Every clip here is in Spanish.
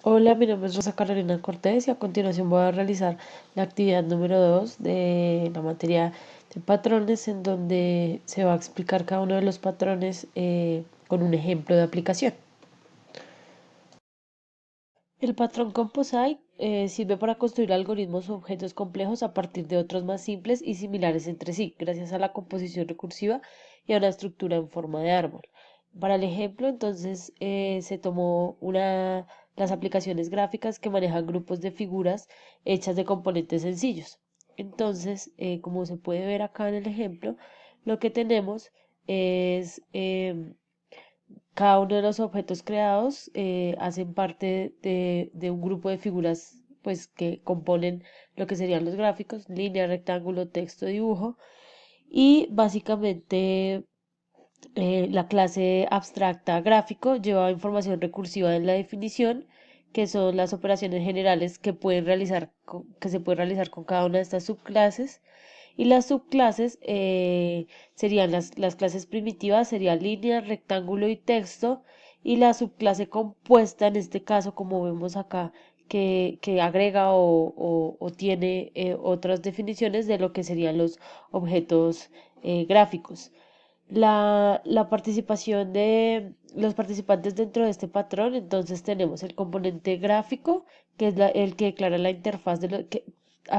Hola, mi nombre es Rosa Carolina Cortés y a continuación voy a realizar la actividad número 2 de la materia de patrones, en donde se va a explicar cada uno de los patrones con un ejemplo de aplicación. El patrón Composite sirve para construir algoritmos o objetos complejos a partir de otros más simples y similares entre sí, gracias a la composición recursiva y a una estructura en forma de árbol. Para el ejemplo, entonces, se tomó las aplicaciones gráficas que manejan grupos de figuras hechas de componentes sencillos. Entonces, como se puede ver acá en el ejemplo, lo que tenemos es cada uno de los objetos creados hacen parte de un grupo de figuras pues que componen lo que serían los gráficos, línea, rectángulo, texto, dibujo. Y básicamente la clase abstracta gráfico lleva información recursiva en la definición, que son las operaciones generales que se pueden realizar con cada una de estas subclases. Y las subclases serían las clases primitivas, sería línea, rectángulo y texto. Y la subclase compuesta, en este caso, como vemos acá, que agrega o tiene otras definiciones de lo que serían los objetos gráficos. La participación de los participantes dentro de este patrón, entonces tenemos el componente gráfico, que es el que declara la interfaz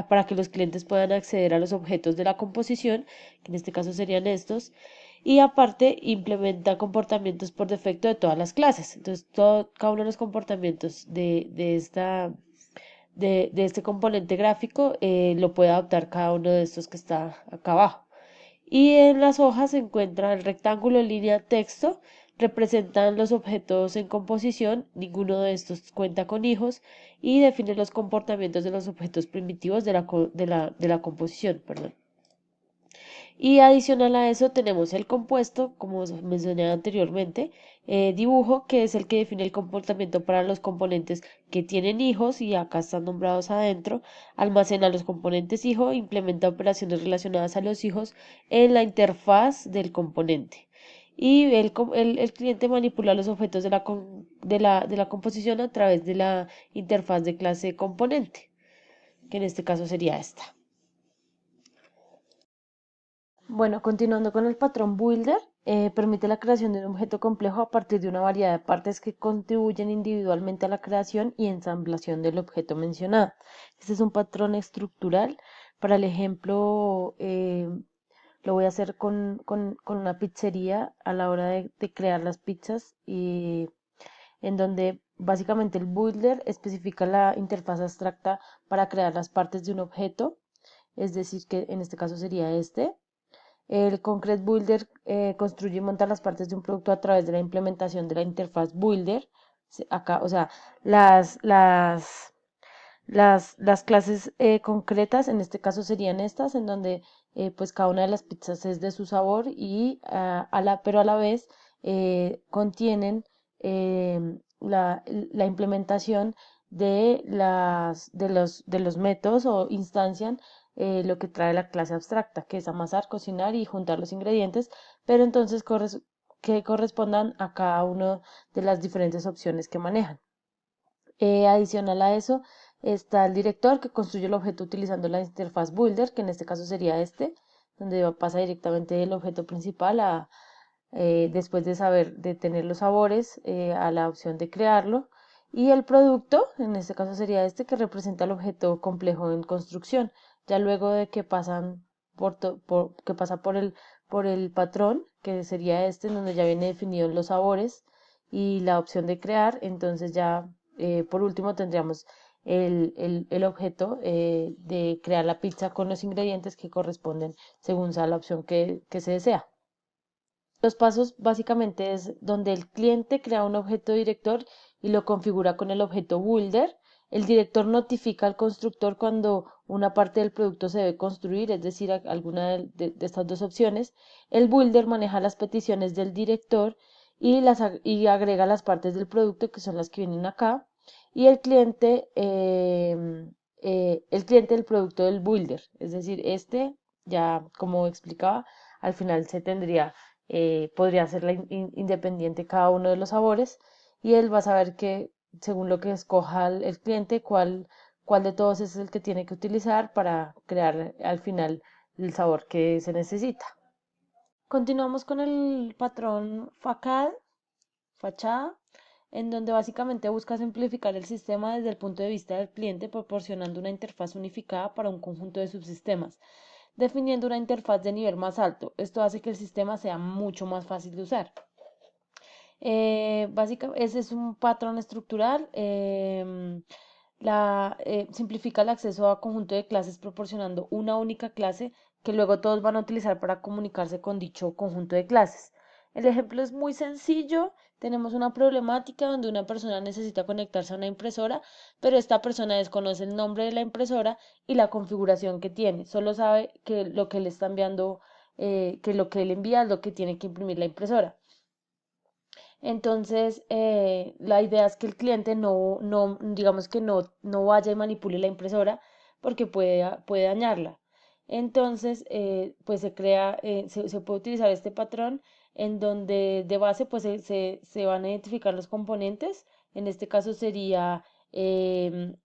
para que los clientes puedan acceder a los objetos de la composición, que en este caso serían estos, y aparte implementa comportamientos por defecto de todas las clases. Entonces, cada uno de los comportamientos de este componente gráfico lo puede adoptar cada uno de estos que está acá abajo. Y en las hojas se encuentra el rectángulo, línea, texto, representan los objetos en composición, ninguno de estos cuenta con hijos y define los comportamientos de los objetos primitivos de la composición, perdón. Y adicional a eso tenemos el compuesto, como mencioné anteriormente, dibujo, que es el que define el comportamiento para los componentes que tienen hijos y acá están nombrados adentro, almacena los componentes hijo, implementa operaciones relacionadas a los hijos en la interfaz del componente. Y el cliente manipula los objetos de la composición a través de la interfaz de clase componente, que en este caso sería esta. Bueno, continuando con el patrón Builder, permite la creación de un objeto complejo a partir de una variedad de partes que contribuyen individualmente a la creación y ensamblación del objeto mencionado. Este es un patrón estructural. Para el ejemplo, lo voy a hacer con una pizzería a la hora de crear las pizzas y en donde básicamente el Builder especifica la interfaz abstracta para crear las partes de un objeto, es decir, que en este caso sería este. El Concrete Builder construye y monta las partes de un producto a través de la implementación de la interfaz Builder. Acá, o sea, las, las, las clases concretas, en este caso serían estas, en donde pues cada una de las pizzas es de su sabor y pero a la vez contienen la implementación de los métodos o instancian lo que trae la clase abstracta, que es amasar, cocinar y juntar los ingredientes, pero entonces que correspondan a cada una de las diferentes opciones que manejan. Adicional a eso está el director que construye el objeto utilizando la interfaz Builder, que en este caso sería este, donde pasa directamente el objeto principal después de tener los sabores, a la opción de crearlo. Y el producto, en este caso sería este, que representa el objeto complejo en construcción. Ya luego de que que pasa por el patrón, que sería este, en donde ya viene definido los sabores y la opción de crear, entonces ya por último tendríamos el objeto de crear la pizza con los ingredientes que corresponden según sea la opción que se desea. Los pasos básicamente es donde el cliente crea un objeto director y lo configura con el objeto builder. El director notifica al constructor cuando una parte del producto se debe construir, es decir, alguna de estas dos opciones. El builder maneja las peticiones del director y agrega las partes del producto que son las que vienen acá. Y el cliente del producto del builder, es decir, este, ya como explicaba, al final podría ser independiente cada uno de los sabores y él va a saber que según lo que escoja el cliente, cuál de todos es el que tiene que utilizar para crear al final el sabor que se necesita. Continuamos con el patrón fachada, en donde básicamente busca simplificar el sistema desde el punto de vista del cliente, proporcionando una interfaz unificada para un conjunto de subsistemas, definiendo una interfaz de nivel más alto. Esto hace que el sistema sea mucho más fácil de usar. Básicamente, ese es un patrón estructural. Simplifica el acceso a conjunto de clases proporcionando una única clase que luego todos van a utilizar para comunicarse con dicho conjunto de clases. El ejemplo es muy sencillo. Tenemos una problemática donde una persona necesita conectarse a una impresora, pero esta persona desconoce el nombre de la impresora y la configuración que tiene. Solo sabe que lo que le está enviando, que lo que él envía es lo que tiene que imprimir la impresora. Entonces, la idea es que el cliente digamos que no vaya y manipule la impresora porque puede dañarla. Entonces, pues se puede utilizar este patrón en donde de base pues se van a identificar los componentes. En este caso sería el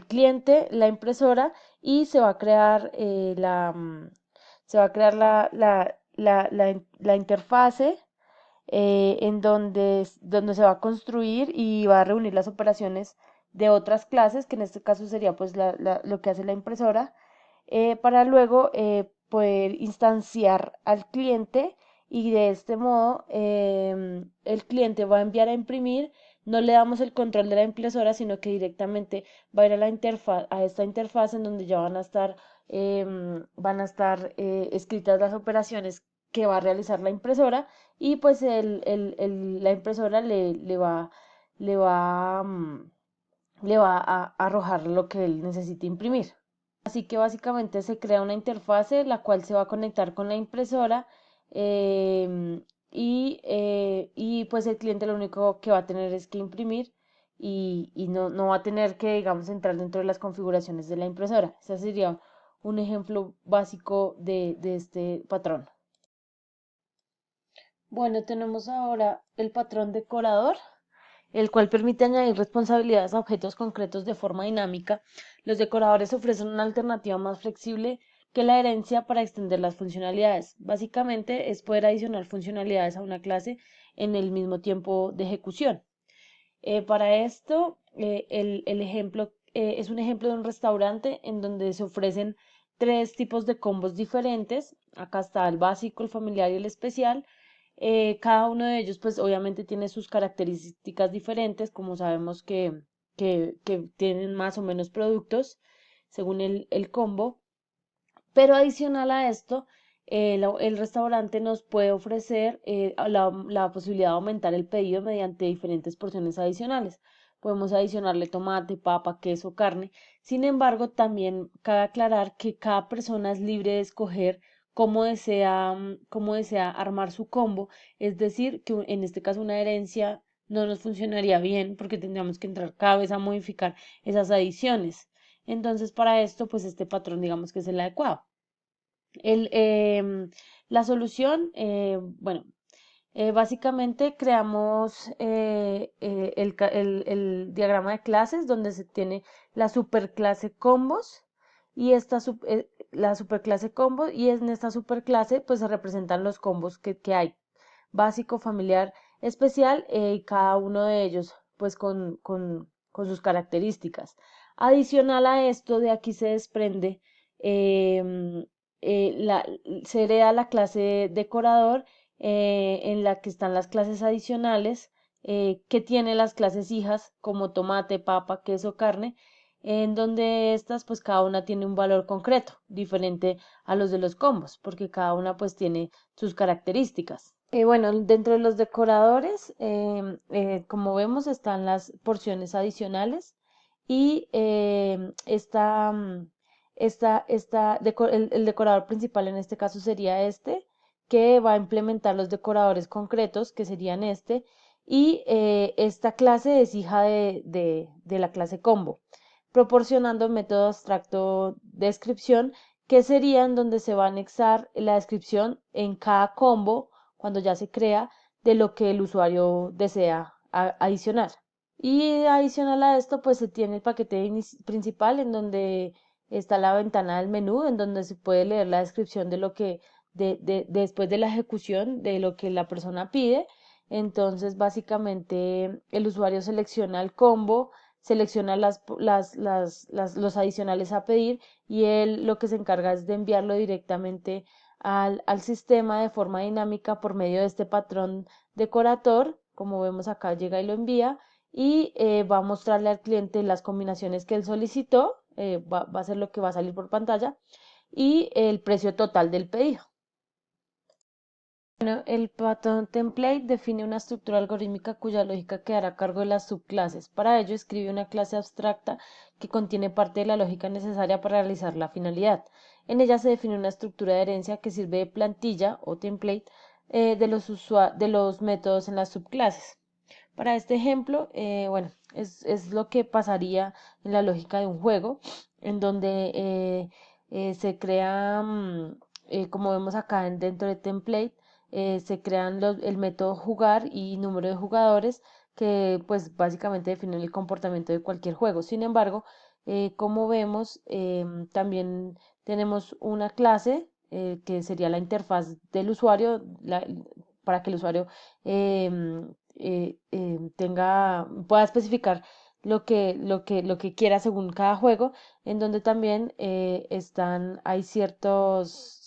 cliente, la impresora y se va a crear la interfase donde se va a construir y va a reunir las operaciones de otras clases, que en este caso sería pues lo que hace la impresora, para luego poder instanciar al cliente y de este modo el cliente va a enviar a imprimir. No le damos el control de la impresora, sino que directamente va a ir a a esta interfaz en donde ya van a estar escritas las operaciones que va a realizar la impresora y pues la impresora le va, mm, le va a arrojar lo que él necesita imprimir. Así que básicamente se crea una interfase la cual se va a conectar con la impresora y pues el cliente lo único que va a tener es que imprimir y no va a tener que, digamos, entrar dentro de las configuraciones de la impresora. Ese sería un ejemplo básico de este patrón. Bueno, tenemos ahora el patrón decorador, el cual permite añadir responsabilidades a objetos concretos de forma dinámica. Los decoradores ofrecen una alternativa más flexible que la herencia para extender las funcionalidades. Básicamente es poder adicionar funcionalidades a una clase en el mismo tiempo de ejecución. Para esto, el ejemplo es un ejemplo de un restaurante en donde se ofrecen tres tipos de combos diferentes. Acá está el básico, el familiar y el especial. Cada uno de ellos, pues obviamente tiene sus características diferentes, como sabemos que tienen más o menos productos según el combo. Pero adicional a esto, el restaurante nos puede ofrecer la posibilidad de aumentar el pedido mediante diferentes porciones adicionales. Podemos adicionarle tomate, papa, queso, carne. Sin embargo, también cabe aclarar que cada persona es libre de escoger cómo desea armar su combo. Es decir, que en este caso una herencia no nos funcionaría bien porque tendríamos que entrar cada vez a modificar esas adiciones. Entonces, para esto, pues este patrón digamos que es el adecuado. El, la solución, bueno, básicamente creamos el diagrama de clases donde se tiene la superclase combos y la superclase combos y en esta superclase pues se representan los combos que hay, básico, familiar, especial y cada uno de ellos pues con sus características. Adicional a esto, de aquí se desprende em, se hereda la clase decorador en la que están las clases adicionales que tiene las clases hijas como tomate, papa, queso, carne, en donde estas pues cada una tiene un valor concreto, diferente a los de los combos, porque cada una pues tiene sus características. Bueno, dentro de los decoradores, como vemos, están las porciones adicionales y el decorador principal en este caso sería este, que va a implementar los decoradores concretos, que serían y esta clase es hija de la clase combo, proporcionando método abstracto de descripción, que serían donde se va a anexar la descripción en cada combo, cuando ya se crea, de lo que el usuario desea adicionar. Y adicional a esto, pues se tiene el paquete principal en donde está la ventana del menú, en donde se puede leer la descripción de lo que, después de la ejecución de lo que la persona pide. Entonces, básicamente, el usuario selecciona el combo, selecciona los adicionales a pedir y él lo que se encarga es de enviarlo directamente al sistema de forma dinámica por medio de este patrón decorator. Como vemos acá, llega y lo envía y va a mostrarle al cliente las combinaciones que él solicitó, va a ser lo que va a salir por pantalla, y el precio total del pedido. Bueno, el patrón template define una estructura algorítmica cuya lógica quedará a cargo de las subclases. Para ello, escribe una clase abstracta que contiene parte de la lógica necesaria para realizar la finalidad. En ella se define una estructura de herencia que sirve de plantilla o template de los métodos en las subclases. Para este ejemplo, bueno, es lo que pasaría en la lógica de un juego, en donde se crea, como vemos acá dentro de template, se crean el método jugar y número de jugadores que pues básicamente definen el comportamiento de cualquier juego. Sin embargo, como vemos, también tenemos una clase que sería la interfaz del usuario, para que el usuario pueda especificar lo que quiera según cada juego, en donde también hay ciertos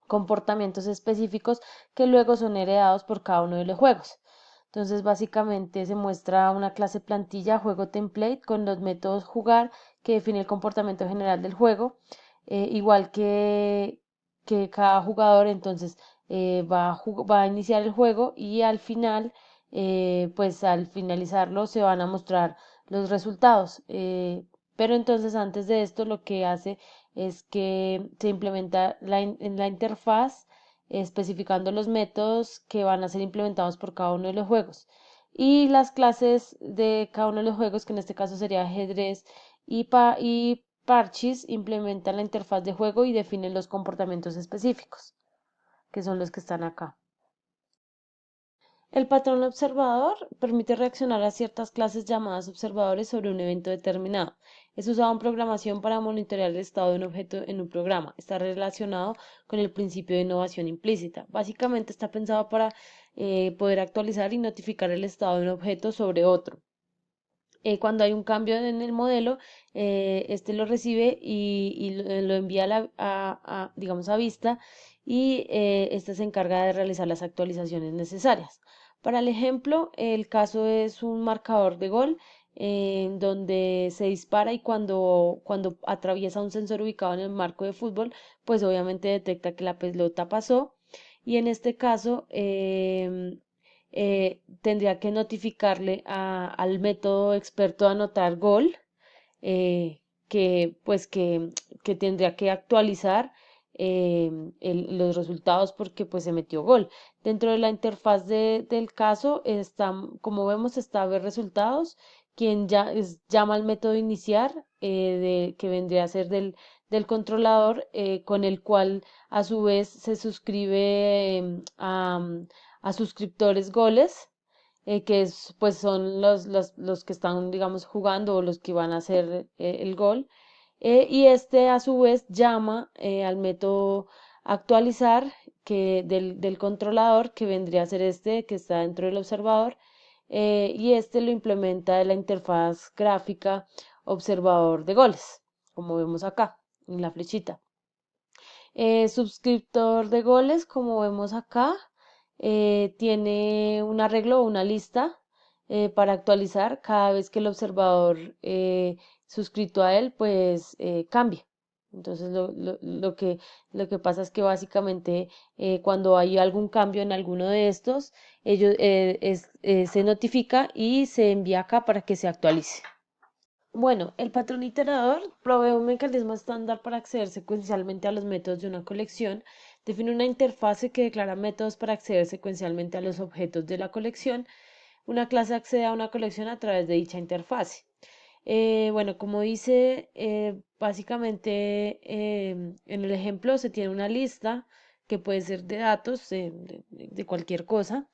comportamientos específicos que luego son heredados por cada uno de los juegos. Entonces, básicamente se muestra una clase plantilla, juego template, con los métodos jugar, que define el comportamiento general del juego, igual que cada jugador, entonces va a iniciar el juego y al final, pues al finalizarlo se van a mostrar los resultados. Pero entonces antes de esto lo que hace es que se implementa en la interfaz especificando los métodos que van a ser implementados por cada uno de los juegos. Y las clases de cada uno de los juegos, que en este caso sería ajedrez y parches, implementan la interfaz de juego y definen los comportamientos específicos, que son los que están acá. El patrón observador permite reaccionar a ciertas clases llamadas observadores sobre un evento determinado. Es usado en programación para monitorear el estado de un objeto en un programa. Está relacionado con el principio de innovación implícita. Básicamente está pensado para poder actualizar y notificar el estado de un objeto sobre otro. Cuando hay un cambio en el modelo, este lo recibe y lo envía digamos, a vista y este se encarga de realizar las actualizaciones necesarias. Para el ejemplo, el caso es un marcador de gol donde se dispara y cuando atraviesa un sensor ubicado en el marco de fútbol, pues obviamente detecta que la pelota pasó y en este caso tendría que notificarle al método experto de anotar gol, eh, que pues que tendría que actualizar los resultados porque pues se metió gol. Dentro de la interfaz del caso está, como vemos, está ver resultados, quien llama al método iniciar, que vendría a ser del controlador, con el cual a su vez se suscribe a suscriptores goles, pues son los que están, digamos, jugando o los que van a hacer el gol. Y este a su vez llama al método actualizar del controlador, que vendría a ser este que está dentro del observador, y este lo implementa en la interfaz gráfica observador de goles, como vemos acá en la flechita. Suscriptor de goles, como vemos acá, tiene un arreglo o una lista para actualizar cada vez que el observador suscrito a él, pues cambie. Entonces lo que pasa es que básicamente cuando hay algún cambio en alguno de estos, se notifica y se envía acá para que se actualice. Bueno, el patrón iterador provee un mecanismo estándar para acceder secuencialmente a los métodos de una colección, define una interfase que declara métodos para acceder secuencialmente a los objetos de la colección. Una clase accede a una colección a través de dicha interfase. Bueno, como dice, básicamente en el ejemplo se tiene una lista que puede ser de datos, de cualquier cosa,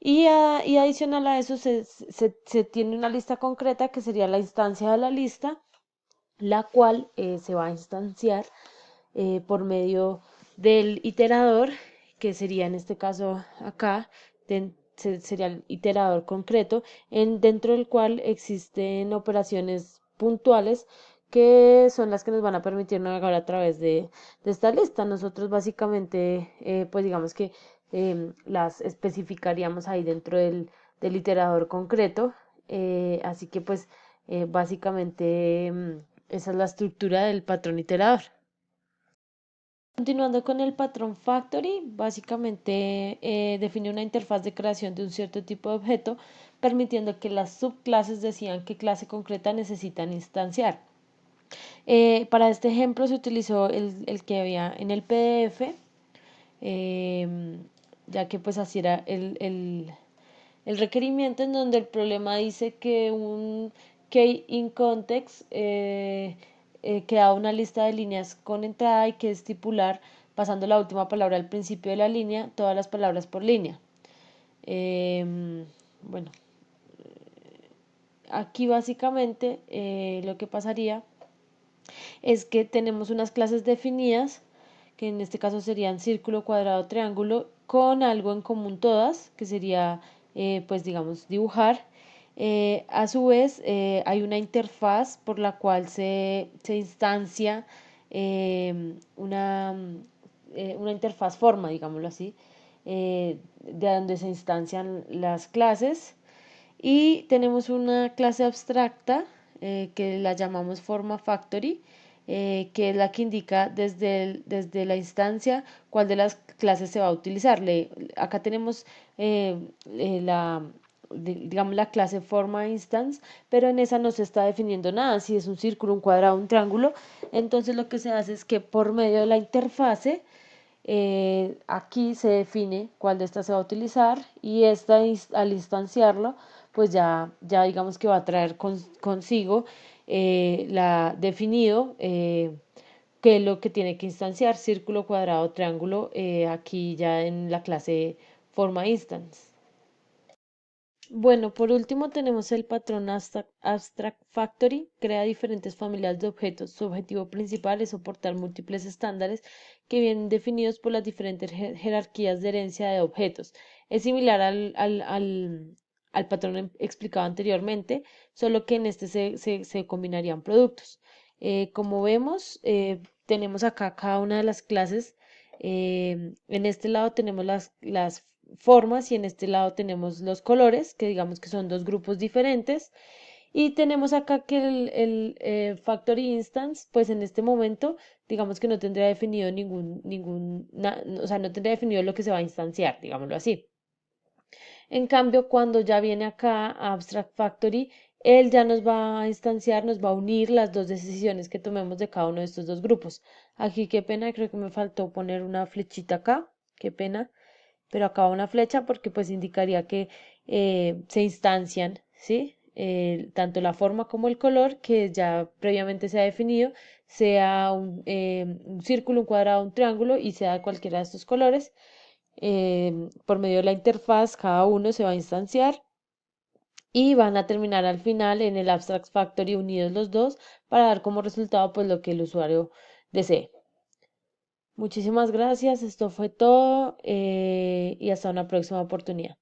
Y adicional a eso se tiene una lista concreta que sería la instancia de la lista, la cual se va a instanciar por medio del iterador, que sería en este caso acá, sería el iterador concreto, dentro del cual existen operaciones puntuales que son las que nos van a permitir navegar a través de esta lista. Nosotros básicamente, pues digamos que las especificaríamos ahí dentro del iterador concreto. Así que pues básicamente esa es la estructura del patrón iterador. Continuando con el patrón Factory, básicamente define una interfaz de creación de un cierto tipo de objeto, permitiendo que las subclases decidan qué clase concreta necesitan instanciar. Para este ejemplo se utilizó el que había en el PDF, ya que pues así era el requerimiento, en donde el problema dice que un key in context que da una lista de líneas con entrada y que estipular, pasando la última palabra al principio de la línea, todas las palabras por línea. Bueno, aquí básicamente lo que pasaría es que tenemos unas clases definidas, que en este caso serían círculo, cuadrado, triángulo, con algo en común todas, que sería, pues digamos, dibujar. A su vez, hay una interfaz por la cual se instancia una interfaz forma, digámoslo así, de donde se instancian las clases. Y tenemos una clase abstracta que la llamamos forma factory, que es la que indica desde la instancia cuál de las clases se va a utilizar. Acá tenemos digamos, la clase forma instance, pero en esa no se está definiendo nada, si es un círculo, un cuadrado, un triángulo. Entonces lo que se hace es que por medio de la interfase, aquí se define cuál de estas se va a utilizar, y esta al instanciarlo pues ya digamos que va a traer consigo la definido qué es lo que tiene que instanciar, círculo, cuadrado, triángulo, aquí ya en la clase forma instance. Bueno, por último tenemos el patrón Abstract Factory. Crea diferentes familias de objetos. Su objetivo principal es soportar múltiples estándares que vienen definidos por las diferentes jerarquías de herencia de objetos. Es similar al patrón explicado anteriormente, solo que en este se combinarían productos. Como vemos, tenemos acá cada una de las clases. En este lado tenemos las formas y en este lado tenemos los colores, que digamos que son dos grupos diferentes. Y tenemos acá que el Factory Instance, pues en este momento, digamos que no tendría definido o sea, no tendría definido lo que se va a instanciar, digámoslo así. En cambio, cuando ya viene acá a Abstract Factory, él ya nos va a instanciar, nos va a unir las dos decisiones que tomemos de cada uno de estos dos grupos. Aquí, qué pena, creo que me faltó poner una flechita acá, qué pena, pero acá una flecha porque pues indicaría que se instancian, ¿sí? Tanto la forma como el color, que ya previamente se ha definido, sea un círculo, un cuadrado, un triángulo, y sea cualquiera de estos colores. Por medio de la interfaz, cada uno se va a instanciar y van a terminar al final en el Abstract Factory unidos los dos para dar como resultado pues lo que el usuario desee. Muchísimas gracias, esto fue todo y hasta una próxima oportunidad.